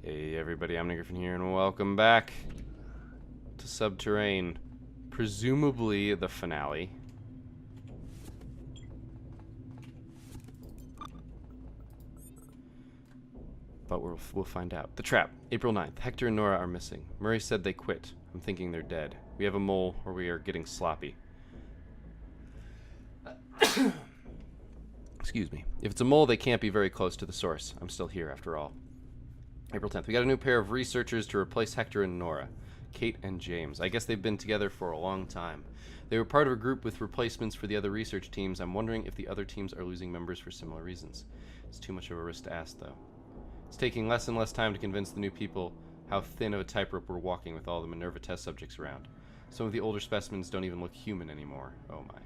Hey everybody, I'm Nick Griffin here, and welcome back to Subterrain. Presumably the finale. But we'll find out. The trap. April 9th. Hector and Nora are missing. Murray said they quit. I'm thinking they're dead. We have a mole, or we are getting sloppy. Excuse me. If it's a mole, they can't be very close to the source. I'm still here, after all. April 10th. We got a new pair of researchers to replace Hector and Nora. Kate and James. I guess they've been together for a long time. They were part of a group with replacements for the other research teams. I'm wondering if the other teams are losing members for similar reasons. It's too much of a risk to ask, though. It's taking less and less time to convince the new people how thin of a tightrope we're walking with all the Minerva test subjects around. Some of the older specimens don't even look human anymore. Oh my.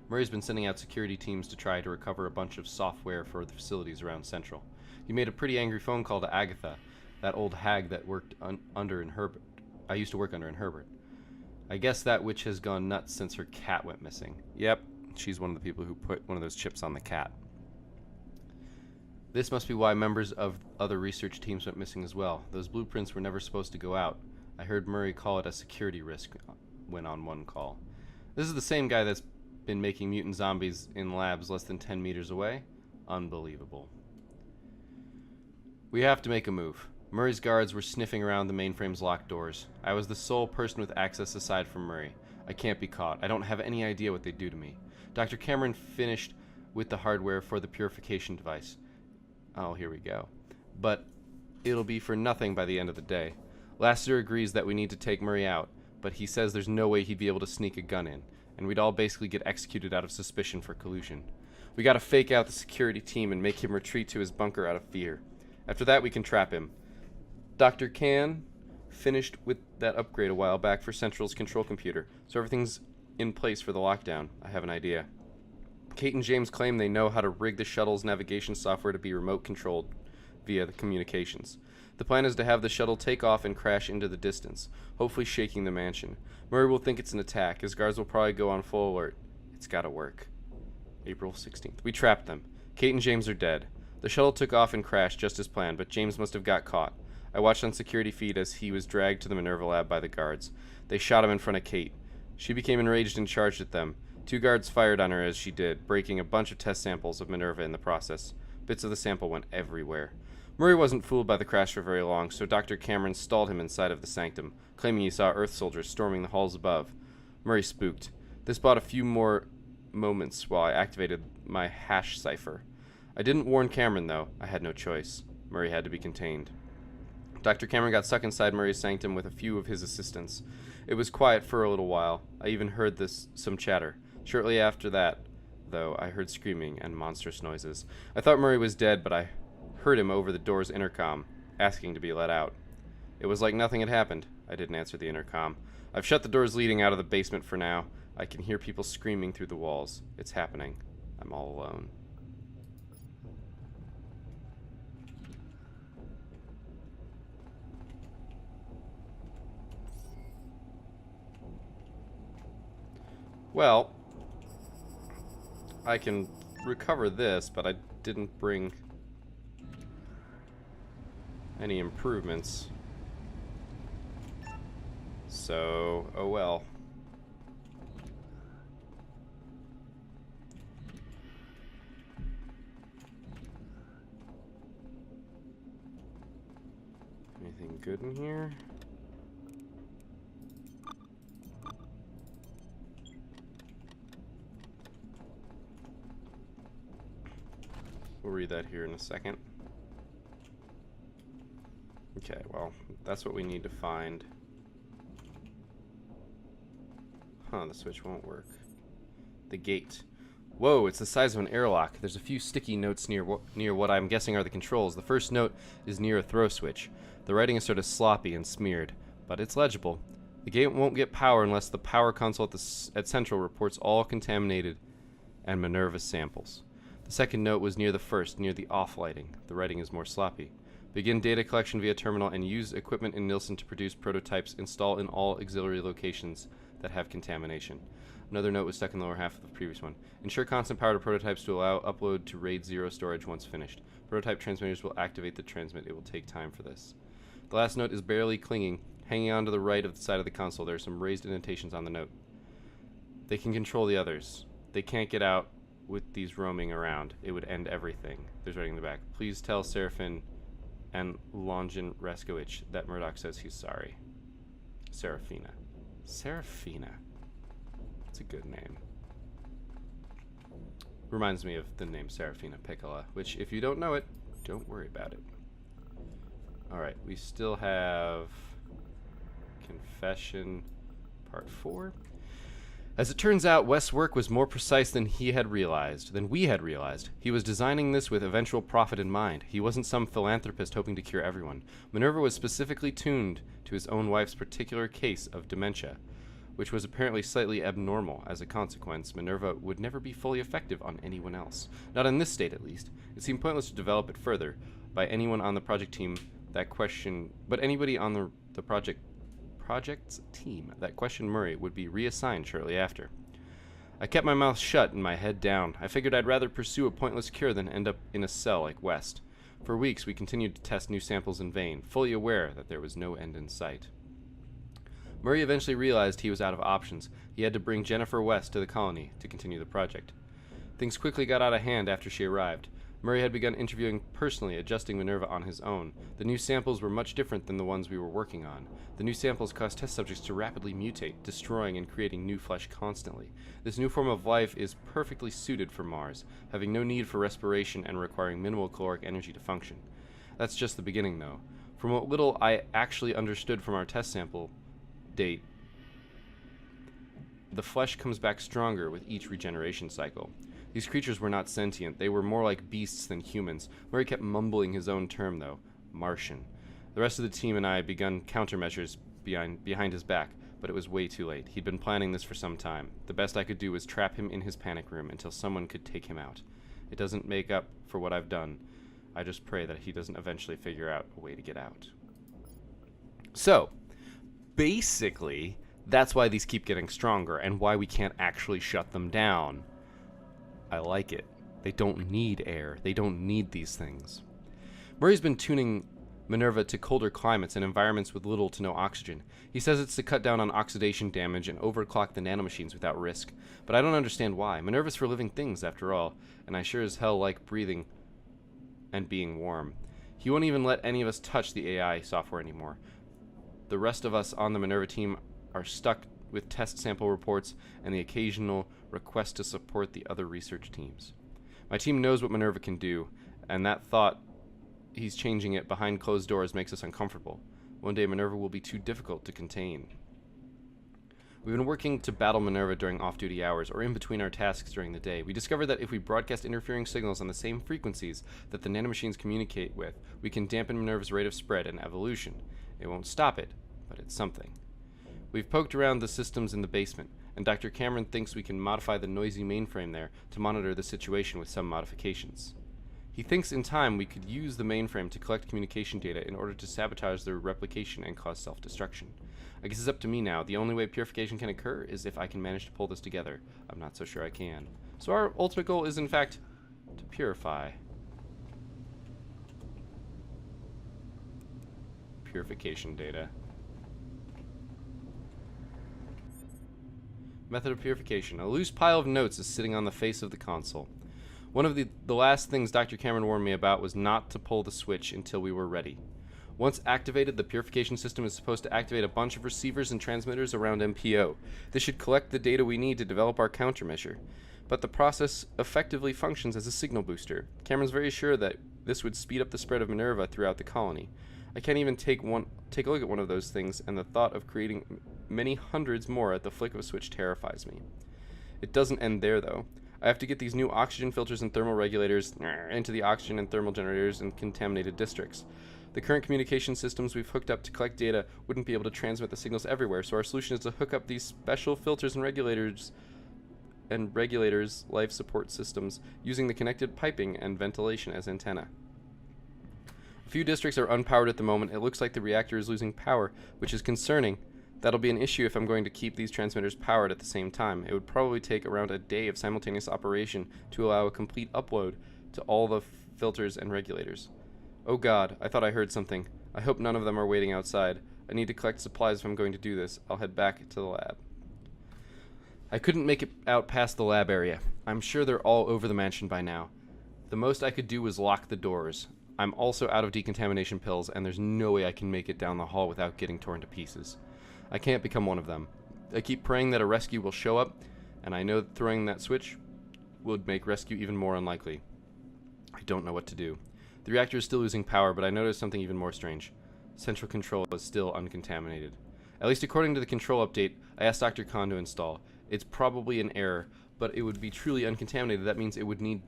Murray's been sending out security teams to try to recover a bunch of software for the facilities around Central. He made a pretty angry phone call to Agatha, that old hag that worked under in Herbert. I used to work under in Herbert. I guess that witch has gone nuts since her cat went missing. Yep, she's one of the people who put one of those chips on the cat. This must be why members of other research teams went missing as well. Those blueprints were never supposed to go out. I heard Murray call it a security risk when on one call. This is the same guy that's been making mutant zombies in labs less than 10 meters away? Unbelievable. We have to make a move. Murray's guards were sniffing around the mainframe's locked doors. I was the sole person with access aside from Murray. I can't be caught. I don't have any idea what they'd do to me. Dr. Cameron finished with the hardware for the purification device. Oh, here we go. But it'll be for nothing by the end of the day. Lassiter agrees that we need to take Murray out, but he says there's no way he'd be able to sneak a gun in, and we'd all basically get executed out of suspicion for collusion. We gotta fake out the security team and make him retreat to his bunker out of fear. After that, we can trap him. Dr. Can finished with that upgrade a while back for Central's control computer, so everything's in place for the lockdown. I have an idea. Kate and James claim they know how to rig the shuttle's navigation software to be remote controlled via the communications. The plan is to have the shuttle take off and crash into the distance, hopefully shaking the mansion. Murray will think it's an attack. His guards will probably go on full alert. It's gotta work. April 16th. We trapped them. Kate and James are dead. The shuttle took off and crashed just as planned, but James must have got caught. I watched on security feed as he was dragged to the Minerva lab by the guards. They shot him in front of Kate. She became enraged and charged at them. 2 guards fired on her as she did, breaking a bunch of test samples of Minerva in the process. Bits of the sample went everywhere. Murray wasn't fooled by the crash for very long, so Dr. Cameron stalled him inside of the sanctum, claiming he saw Earth soldiers storming the halls above. Murray spooked. This bought a few more moments while I activated my hash cipher. I didn't warn Cameron, though. I had no choice. Murray had to be contained. Dr. Cameron got stuck inside Murray's sanctum with a few of his assistants. It was quiet for a little while. I even heard some chatter. Shortly after that, though, I heard screaming and monstrous noises. I thought Murray was dead, but I heard him over the door's intercom, asking to be let out. It was like nothing had happened. I didn't answer the intercom. I've shut the doors leading out of the basement for now. I can hear people screaming through the walls. It's happening. I'm all alone. Well, I can recover this, but I didn't bring any improvements. So, oh well. Anything good in here? We'll read that here in a second. Okay, well, that's what we need to find. Huh, the switch won't work. The gate. Whoa, it's the size of an airlock. There's a few sticky notes near what I'm guessing are the controls. The first note is near a throw switch. The writing is sort of sloppy and smeared, but it's legible. The gate won't get power unless the power console at Central reports all contaminated and Minerva samples. The second note was near the first, near the off lighting. The writing is more sloppy. Begin data collection via terminal and use equipment in Nielsen to produce prototypes. Install in all auxiliary locations that have contamination. Another note was stuck in the lower half of the previous one. Ensure constant power to prototypes to allow upload to RAID 0 storage once finished. Prototype transmitters will activate the transmit. It will take time for this. The last note is barely clinging, hanging on to the right of the side of the console. There are some raised indentations on the note. They can control the others. They can't get out with these roaming around. It would end everything. There's writing in the back. Please tell Seraphin and Longin Reskowich that Murdoch says he's sorry. Serafina. Serafina. That's a good name. Reminds me of the name Serafina Piccola, which, if you don't know it, don't worry about it. Alright, we still have Confession Part 4. As it turns out, West's work was more precise than we had realized. He was designing this with eventual profit in mind. He wasn't some philanthropist hoping to cure everyone. Minerva was specifically tuned to his own wife's particular case of dementia, which was apparently slightly abnormal. As a consequence, Minerva would never be fully effective on anyone else. Not in this state, at least. It seemed pointless to develop it further by anyone on the project team but anybody on the project's team that questioned Murray would be reassigned shortly after. I kept my mouth shut and my head down. I figured I'd rather pursue a pointless cure than end up in a cell like West. For weeks, we continued to test new samples in vain, fully aware that there was no end in sight. Murray eventually realized he was out of options. He had to bring Jennifer West to the colony to continue the project. Things quickly got out of hand after she arrived. Murray had begun interviewing personally, adjusting Minerva on his own. The new samples were much different than the ones we were working on. The new samples caused test subjects to rapidly mutate, destroying and creating new flesh constantly. This new form of life is perfectly suited for Mars, having no need for respiration and requiring minimal caloric energy to function. That's just the beginning, though. From what little I actually understood from our test sample date, the flesh comes back stronger with each regeneration cycle. These creatures were not sentient. They were more like beasts than humans. Murray kept mumbling his own term, though. Martian. The rest of the team and I had begun countermeasures behind his back, but it was way too late. He'd been planning this for some time. The best I could do was trap him in his panic room until someone could take him out. It doesn't make up for what I've done. I just pray that he doesn't eventually figure out a way to get out. So, basically, that's why these keep getting stronger and why we can't actually shut them down. I like it. They don't need air. They don't need these things. Murray's been tuning Minerva to colder climates and environments with little to no oxygen. He says it's to cut down on oxidation damage and overclock the nanomachines without risk. But I don't understand why. Minerva's for living things, after all, and I sure as hell like breathing and being warm. He won't even let any of us touch the AI software anymore. The rest of us on the Minerva team are stuck with test sample reports and the occasional request to support the other research teams. My team knows what Minerva can do, and that thought he's changing it behind closed doors makes us uncomfortable. One day Minerva will be too difficult to contain. We've been working to battle Minerva during off-duty hours or in between our tasks during the day. We discovered that if we broadcast interfering signals on the same frequencies that the nanomachines communicate with, we can dampen Minerva's rate of spread and evolution. It won't stop it, but it's something. We've poked around the systems in the basement, and Dr. Cameron thinks we can modify the noisy mainframe there to monitor the situation with some modifications. He thinks in time we could use the mainframe to collect communication data in order to sabotage their replication and cause self-destruction. I guess it's up to me now. The only way purification can occur is if I can manage to pull this together. I'm not so sure I can. So our ultimate goal is, in fact, to purify. Purification data. Method of purification. A loose pile of notes is sitting on the face of the console. One of the last things Dr. Cameron warned me about was not to pull the switch until we were ready. Once activated, the purification system is supposed to activate a bunch of receivers and transmitters around MPO. This should collect the data we need to develop our countermeasure. But the process effectively functions as a signal booster. Cameron's very sure that this would speed up the spread of Minerva throughout the colony. I can't even take a look at one of those things, and the thought of creating many hundreds more at the flick of a switch terrifies me. It doesn't end there, though. I have to get these new oxygen filters and thermal regulators into the oxygen and thermal generators in contaminated districts. The current communication systems we've hooked up to collect data wouldn't be able to transmit the signals everywhere, so our solution is to hook up these special filters and regulators life support systems using the connected piping and ventilation as antenna. A few districts are unpowered at the moment. It looks like the reactor is losing power, which is concerning. That'll be an issue if I'm going to keep these transmitters powered at the same time. It would probably take around a day of simultaneous operation to allow a complete upload to all the filters, and regulators. Oh god, I thought I heard something. I hope none of them are waiting outside. I need to collect supplies if I'm going to do this. I'll head back to the lab. I couldn't make it out past the lab area. I'm sure they're all over the mansion by now. The most I could do was lock the doors. I'm also out of decontamination pills, and there's no way I can make it down the hall without getting torn to pieces. I can't become one of them. I keep praying that a rescue will show up, and I know that throwing that switch would make rescue even more unlikely. I don't know what to do. The reactor is still losing power, but I noticed something even more strange. Central control is still uncontaminated. At least according to the control update I asked Dr. Khan to install. It's probably an error, but it would be truly uncontaminated. That means it would need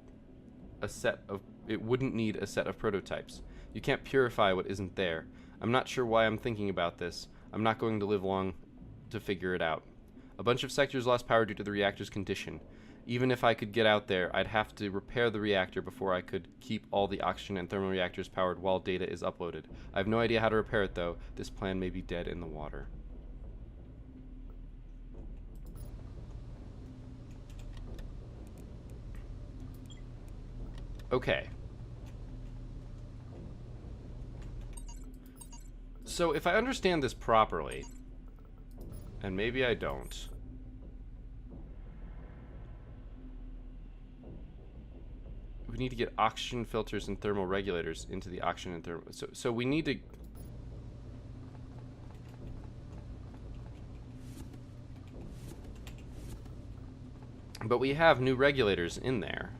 it wouldn't need a set of prototypes. You can't purify what isn't there. I'm not sure why I'm thinking about this. I'm not going to live long to figure it out. A bunch of sectors lost power due to the reactor's condition. Even if I could get out there, I'd have to repair the reactor before I could keep all the oxygen and thermal reactors powered while data is uploaded. I have no idea how to repair it, though. This plan may be dead in the water. Okay. So if I understand this properly, and maybe I don't, we need to get oxygen filters and thermal regulators into the oxygen and thermal. So we need to. But we have new regulators in there.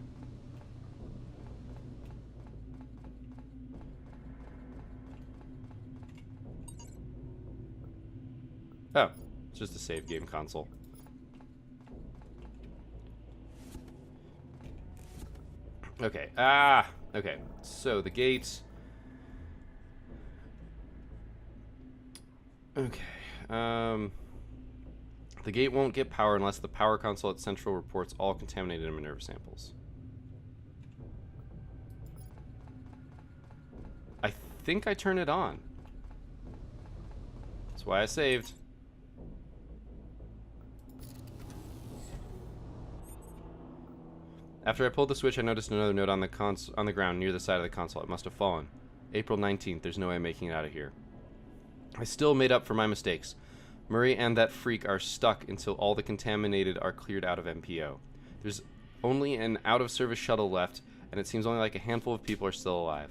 Oh, it's just a save game console. Okay. Okay. So the gates. Okay. The gate won't get power unless the power console at Central reports all contaminated Minerva samples. I think I turned it on. That's why I saved. After I pulled the switch, I noticed another note on the ground near the side of the console. It must have fallen. April 19th. There's no way I'm making it out of here. I still made up for my mistakes. Murray and that freak are stuck until all the contaminated are cleared out of MPO. There's only an out-of-service shuttle left, and it seems only like a handful of people are still alive.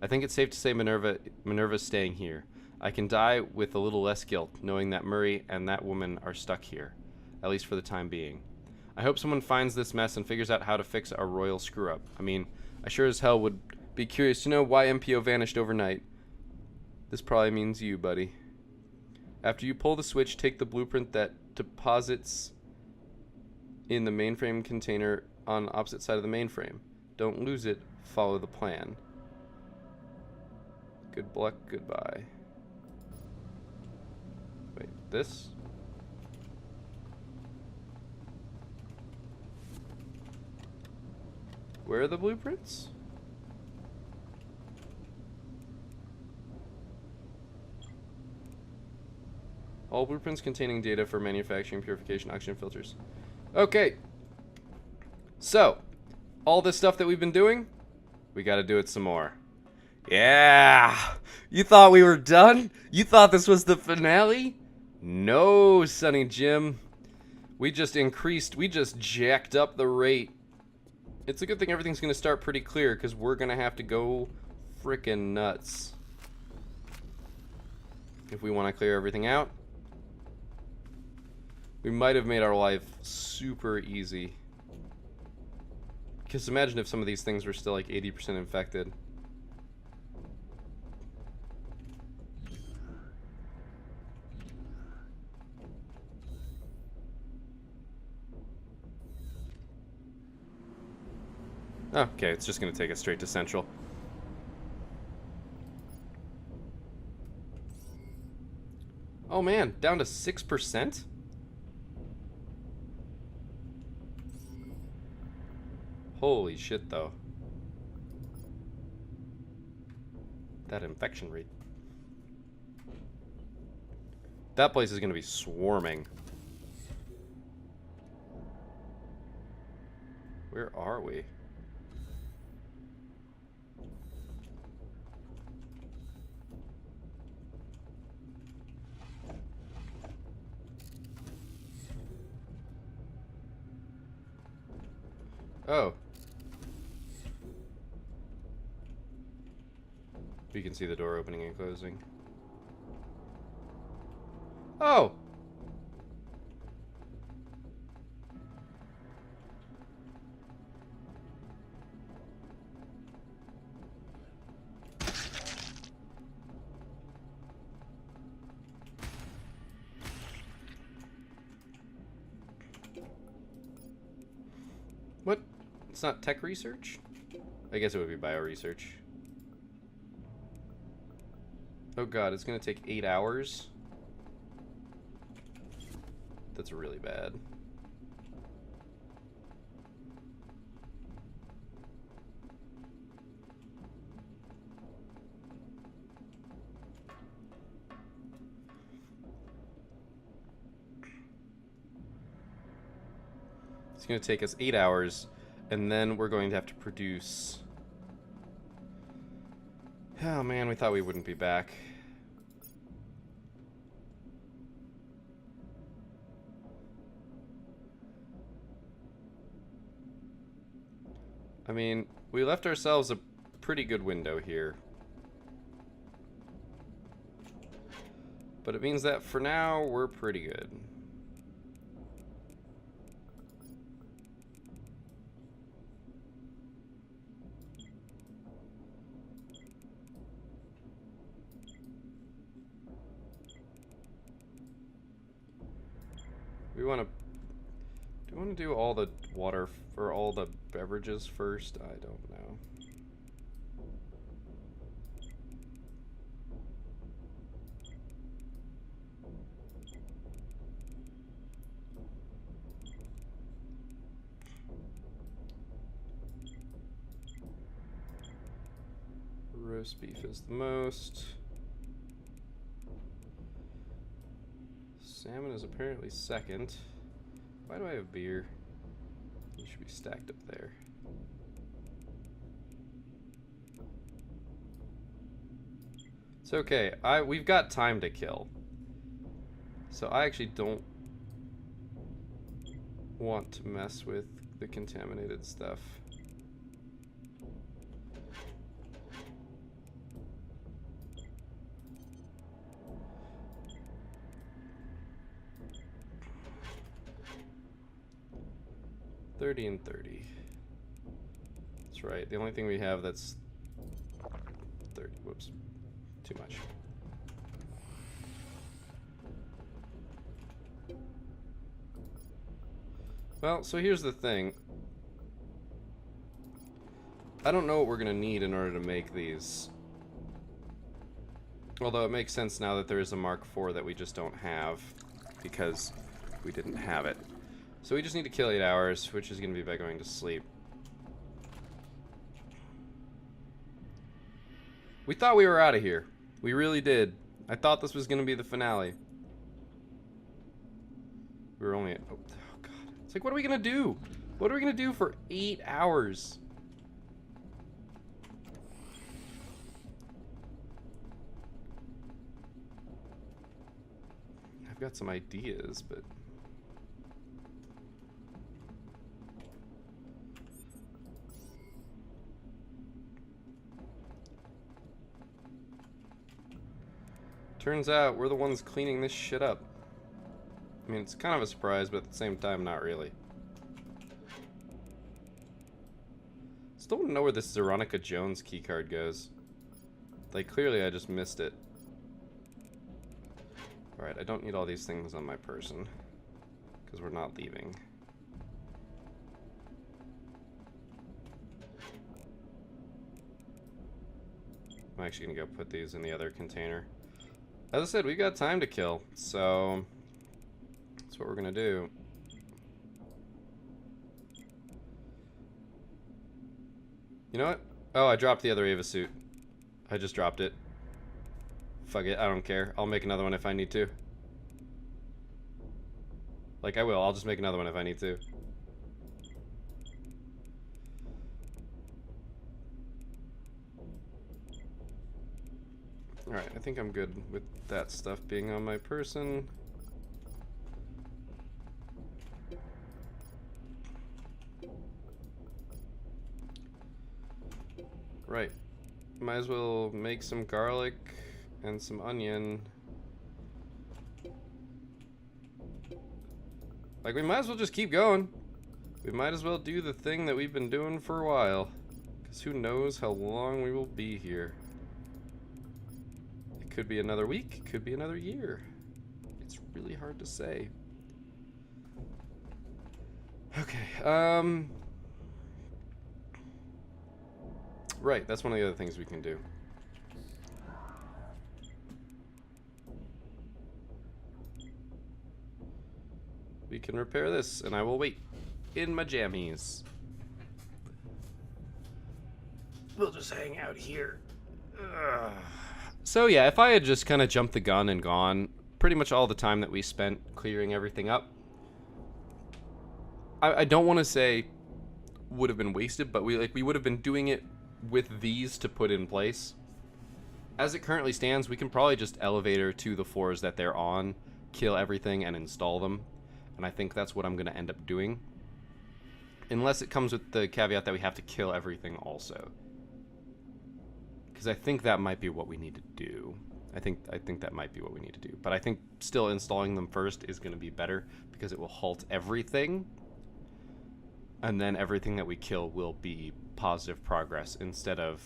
I think it's safe to say Minerva's staying here. I can die with a little less guilt, knowing that Murray and that woman are stuck here, at least for the time being. I hope someone finds this mess and figures out how to fix our royal screw-up. I mean, I sure as hell would be curious to know why MPO vanished overnight. This probably means you, buddy. After you pull the switch, take the blueprint that deposits in the mainframe container on the opposite side of the mainframe. Don't lose it. Follow the plan. Good luck. Goodbye. Wait, this? Where are the blueprints? All blueprints containing data for manufacturing, purification, oxygen filters. Okay. So, all this stuff that we've been doing, we gotta do it some more. Yeah! You thought we were done? You thought this was the finale? No, Sonny Jim. We just jacked up the rate. It's a good thing everything's gonna start pretty clear, because we're gonna have to go frickin' nuts if we want to clear everything out. We might have made our life super easy. Because imagine if some of these things were still like 80% infected. Okay, it's just going to take us straight to Central. Oh man, down to 6%? Holy shit, though. That infection rate. That place is going to be swarming. Where are we? Oh. You can see the door opening and closing. Oh! What? It's not tech research? I guess it would be bio research. Oh god, it's gonna take 8 hours? That's really bad. It's gonna take us 8 hours, and then we're going to have to produce... Oh man, we thought we wouldn't be back. I mean, we left ourselves a pretty good window here. But it means that for now, we're pretty good. We want to... Do we want to do all the water for all the beverages first? I don't know. Roast beef is the most. Salmon is apparently second. Why do I have beer? You should be stacked up there. It's okay. We've got time to kill. So I actually don't want to mess with the contaminated stuff. $30 and $30. That's right. The only thing we have that's 30. Whoops. Too much. Well, so here's the thing. I don't know what we're going to need in order to make these. Although it makes sense now that there is a Mark IV that we just don't have because we didn't have it. So we just need to kill 8 hours, which is going to be by going to sleep. We thought we were out of here. We really did. I thought this was going to be the finale. We were only at... Oh, God. It's like, what are we going to do? What are we going to do for 8 hours? I've got some ideas, but... Turns out we're the ones cleaning this shit up. I mean, it's kind of a surprise, but at the same time, not really. Still don't know where this Veronica Jones keycard goes. Like, clearly I just missed it. Alright, I don't need all these things on my person. Because we're not leaving. I'm actually gonna go put these in the other container. As I said, we've got time to kill, so that's what we're gonna do. You know what? Oh, I dropped the other Ava suit. I just dropped it. Fuck it, I don't care. I'll make another one if I need to. Like, I will. I'll just make another one if I need to. Alright, I think I'm good with that stuff being on my person. Right. Might as well make some garlic and some onion. Like, we might as well just keep going. We might as well do the thing that we've been doing for a while. Because who knows how long we will be here. It could be another week, could be another year. It's really hard to say. Okay, right, that's one of the other things we can do. We can repair this, and I will wait in my jammies. We'll just hang out here. Ugh. So yeah, if I had just kind of jumped the gun and gone, pretty much all the time that we spent clearing everything up, I don't want to say would have been wasted, but we would have been doing it with these to put in place. As it currently stands, we can probably just elevator to the floors that they're on, kill everything, and install them. And I think that's what I'm going to end up doing. Unless it comes with the caveat that we have to kill everything also. Because I think that might be what we need to do. I think that might be what we need to do. But I think still installing them first is going to be better, because it will halt everything. And then everything that we kill will be positive progress instead of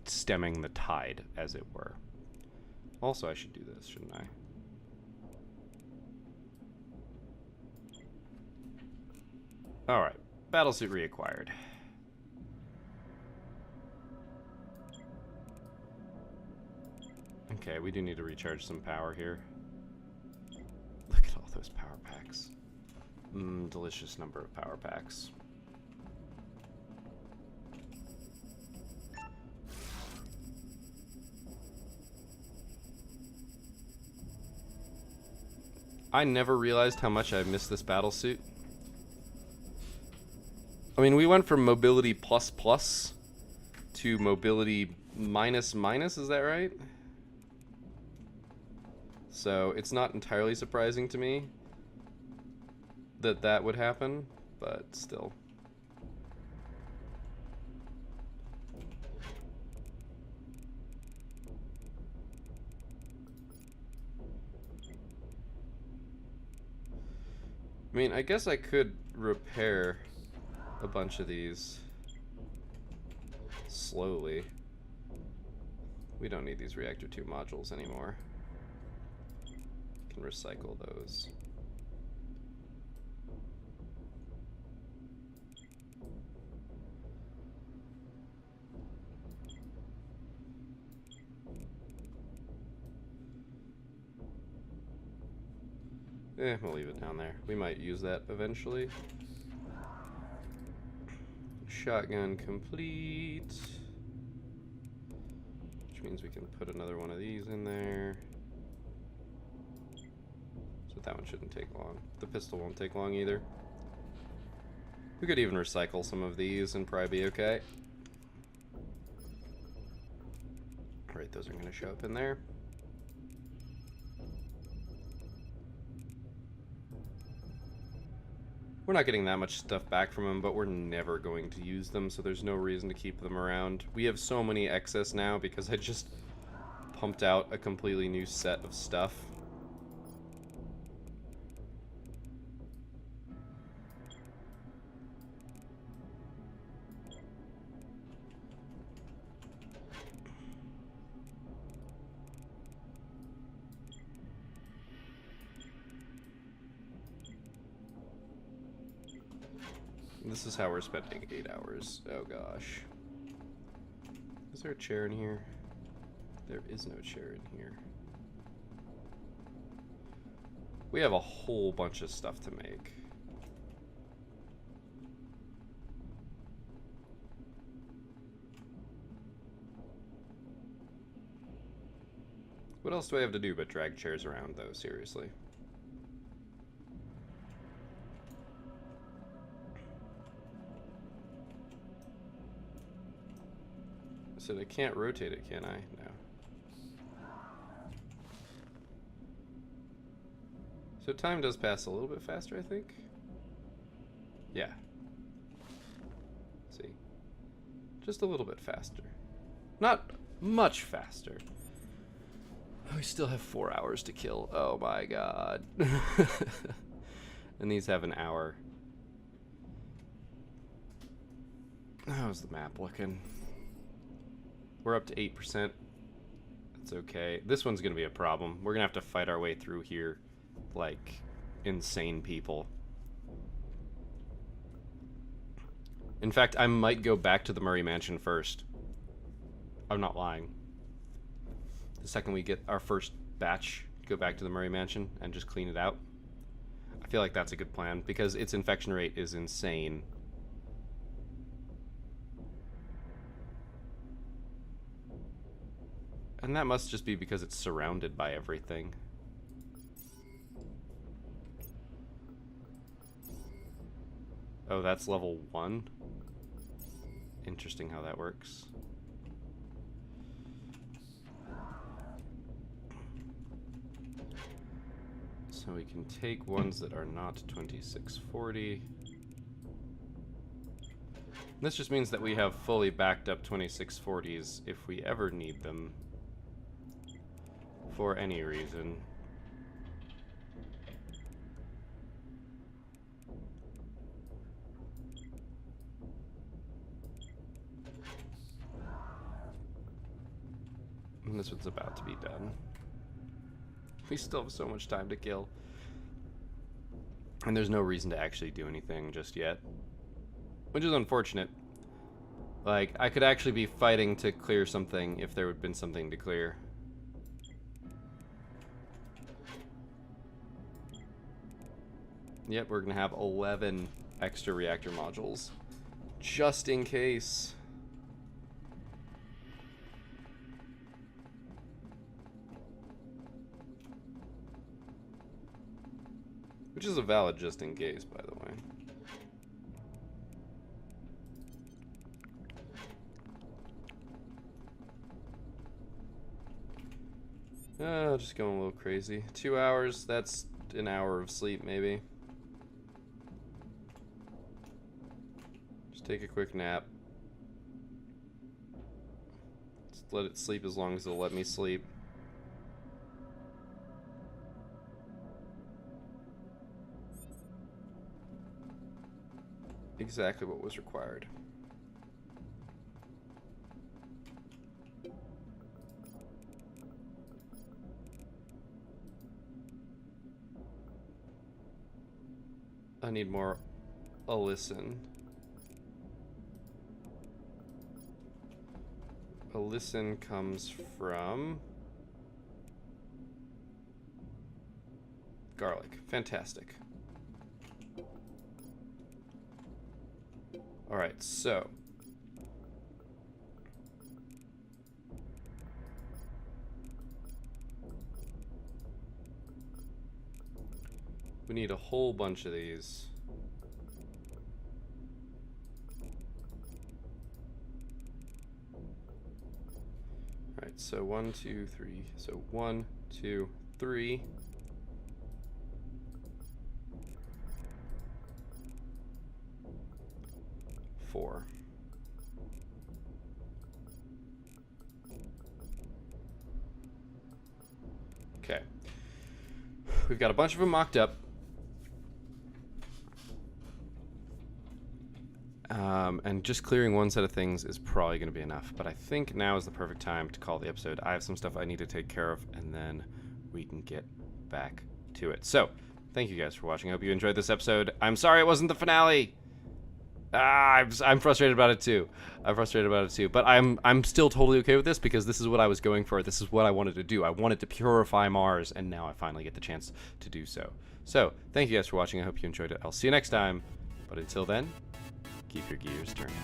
stemming the tide, as it were. Also, I should do this, shouldn't I? Alright, battlesuit reacquired. Okay, we do need to recharge some power here. Look at all those power packs. Delicious number of power packs. I never realized how much I missed this battlesuit. I mean, we went from mobility plus plus to mobility minus minus, is that right? So it's not entirely surprising to me that that would happen, but still. I mean, I guess I could repair a bunch of these slowly. We don't need these reactor 2 modules anymore. Can recycle those. We'll leave it down there. We might use that eventually. Shotgun complete. Which means we can put another one of these in there. So that one shouldn't take long. The pistol won't take long either. We could even recycle some of these and probably be okay. Alright, those are going to show up in there. We're not getting that much stuff back from them, but we're never going to use them, so there's no reason to keep them around. We have so many excess now because I just pumped out a completely new set of stuff. This is how we're spending 8 hours. Oh gosh. Is there a chair in here? There is no chair in here. We have a whole bunch of stuff to make. What else do I have to do but drag chairs around, though, seriously? So I can't rotate it, can I? No. So time does pass a little bit faster, I think. Yeah. See? Just a little bit faster. Not much faster. We still have 4 hours to kill. Oh my god. And these have an hour. How's the map looking? We're up to 8%. That's okay. This one's gonna be a problem. We're gonna have to fight our way through here like insane people. In fact, I might go back to the Murray Mansion first. I'm not lying. The second we get our first batch, go back to the Murray Mansion and just clean it out. I feel like that's a good plan because its infection rate is insane. And that must just be because it's surrounded by everything. Oh, that's level 1? Interesting how that works. So we can take ones that are not 2640. This just means that we have fully backed up 2640s if we ever need them. For any reason. And this one's about to be done. We still have so much time to kill. And there's no reason to actually do anything just yet. Which is unfortunate. Like, I could actually be fighting to clear something if there would have been something to clear. Yep, we're gonna have 11 extra reactor modules. Just in case. Which is a valid just in case, by the way. Just going a little crazy. 2 hours, that's an hour of sleep, maybe. Just take a quick nap. Just let it sleep as long as it'll let me sleep. Exactly what was required. I need more Alyssum. Alyssum comes from garlic. Fantastic. Alright, so we need a whole bunch of these. Alright, so 1, 2, 3. So 1, 2, 3. Four. Okay. We've got a bunch of them mocked up. And just clearing one set of things is probably going to be enough. But I think now is the perfect time to call the episode. I have some stuff I need to take care of, and then we can get back to it. So, thank you guys for watching. I hope you enjoyed this episode. I'm sorry it wasn't the finale. I'm frustrated about it too. But I'm still totally okay with this because this is what I was going for. This is what I wanted to do. I wanted to purify Mars, and now I finally get the chance to do so. So, thank you guys for watching. I hope you enjoyed it. I'll see you next time. But until then, keep your gears turning.